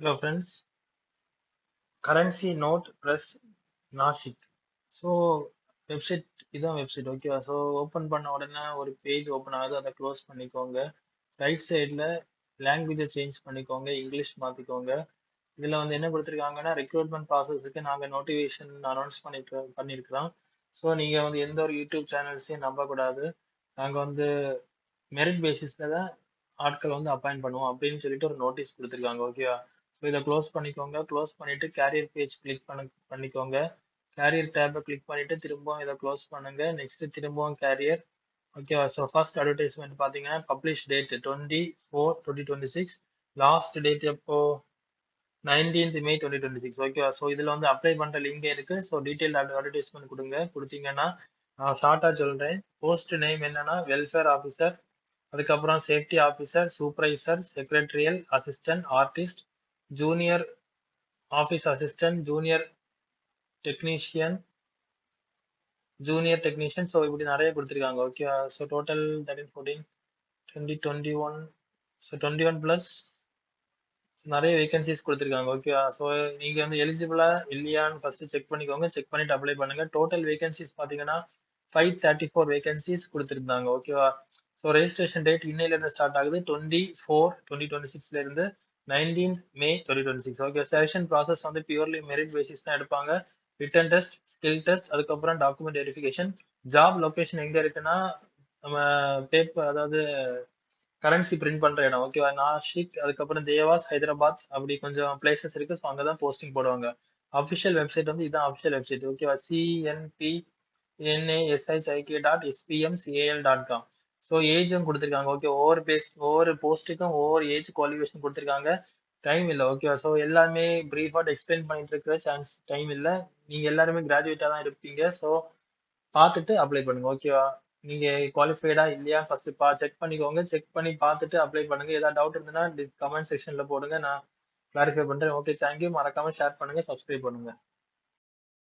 Hello friends, currency note press Nashik. So website இதான் website ஓகேவா. So open பண்ண உடனே ஒரு பேஜ் ஓப்பன் ஆகுது, அதை க்ளோஸ் பண்ணிக்கோங்க. ரைட் சைடில் லாங்குவேஜை சேஞ்ச் பண்ணிக்கோங்க, இங்கிலீஷ் மாற்றிக்கோங்க. இதில் வந்து என்ன கொடுத்துருக்காங்கன்னா ரெக்ரூட்மெண்ட் ப்ராசஸுக்கு நாங்கள் நோட்டிஃபிகேஷன் அனௌன்ஸ் பண்ணியிருக்கிறோம். ஸோ நீங்கள் வந்து எந்த ஒரு யூடியூப் சேனல்ஸையும் நம்பக்கூடாது. நாங்கள் வந்து மெரிட் பேசிஸில் தான் ஆட்கள் வந்து அப்பாயிண்ட் பண்ணுவோம் அப்படின்னு சொல்லிட்டு ஒரு நோட்டீஸ் கொடுத்துருக்காங்க ஓகேவா. ஸோ இதை க்ளோஸ் பண்ணிக்கோங்க. க்ளோஸ் பண்ணிட்டு கேரியர் பேஜ் கிளிக் பண்ணிக்கோங்க. கேரியர் டேப்பை கிளிக் பண்ணிட்டு திரும்பவும் இதை க்ளோஸ் பண்ணுங்க. நெக்ஸ்ட் திரும்பவும் கேரியர் ஓகேவா. ஸோ ஃபர்ஸ்ட் அட்வர்டைஸ்மெண்ட் பார்த்தீங்கன்னா பப்ளிஷ் டேட் 24/2026. லாஸ்ட் டேட் எப்போ 19th May 2026 ஓகேவா. ஸோ இதில் வந்து அப்ளை பண்ணுற லிங்கே இருக்கு. ஸோ டீட்டெயில் அட்வர்டைஸ்மெண்ட் கொடுத்தீங்கன்னா நான் ஷார்ட்டாக சொல்கிறேன். போஸ்ட் நேம் என்னன்னா வெல்ஃபேர் ஆஃபீஸர், அதுக்கப்புறம் safety officer, supervisor, secretarial assistant, artist, junior office assistant, junior technician. So இப்படி நிறைய கொடுத்துருக்காங்க ஓகேவா. So total 13, 14, 20, 21. ஸோ 21 ப்ளஸ் நிறைய வேகன்சிஸ் கொடுத்துருக்காங்க ஓகேவா. ஸோ நீங்கள் வந்து எலிஜிபிளா இல்லையான்னு ஃபர்ஸ்ட் செக் பண்ணிக்கோங்க. செக் பண்ணிட்டு அப்ளை பண்ணுங்க. டோட்டல் வேகன்சிஸ் பார்த்தீங்கன்னா 534 வேகன்சிஸ் கொடுத்துருந்தாங்க ஓகேவா. ஸோ ரெஜிஸ்ட்ரேஷன் டேட் இன்னையிலேருந்து ஸ்டார்ட் ஆகுது 24/2026 இருந்து 19th May 2026 okay. Selection process வந்து பியூர்லி மெரிட் பேசிஸ் தான் எடுப்பாங்க. ரிட்டன் டெஸ்ட், ஸ்கில் டெஸ்ட், அதுக்கப்புறம் டாக்குமெண்ட் வெரிஃபிகேஷன். ஜாப் லொகேஷன் எங்க இருக்குன்னா நம்ம பேப்பர், அதாவது கரன்சி பிரிண்ட் பண்ற இடம் ஓகேவா. நாசிக், அதுக்கப்புறம் தேவாஸ், ஹைதராபாத், அப்படி கொஞ்சம் பிளேசஸ் இருக்கு. ஸோ அங்கதான் போஸ்டிங் போடுவாங்க. அஃபிஷியல் வெப்சைட் வந்து இதான் அஃபிஷியல் வெப்சைட் ஓகேவா. cnpnashik.spmcal.com. ஸோ ஏஜும் கொடுத்துருக்காங்க ஓகே. ஒவ்வொரு போஸ்ட்டுக்கும் ஒவ்வொரு ஏஜ் குவாலிஃபிகேஷன் கொடுத்துருக்காங்க. டைம் இல்லை ஓகேவா. ஸோ எல்லாமே பிரீஃபாக எக்ஸ்பிளைன் பண்ணிட்டு இருக்கிற சான்ஸ் டைம் இல்லை. நீங்க எல்லாருமே கிராஜுவேட்டா தான் இருப்பீங்க. ஸோ பார்த்துட்டு அப்ளை பண்ணுங்க ஓகேவா. நீங்க குவாலிஃபைடா இல்லையா ஃபர்ஸ்ட் செக் பண்ணிக்கோங்க. செக் பண்ணி பார்த்துட்டு அப்ளை பண்ணுங்க. ஏதாவது டவுட் இருந்ததுன்னா கமெண்ட் செக்ஷன்ல போடுங்க, நான் கிளாரிஃபை பண்றேன். Okay, thank you. மறக்காம ஷேர் பண்ணுங்க, சப்ஸ்கிரைப் பண்ணுங்க.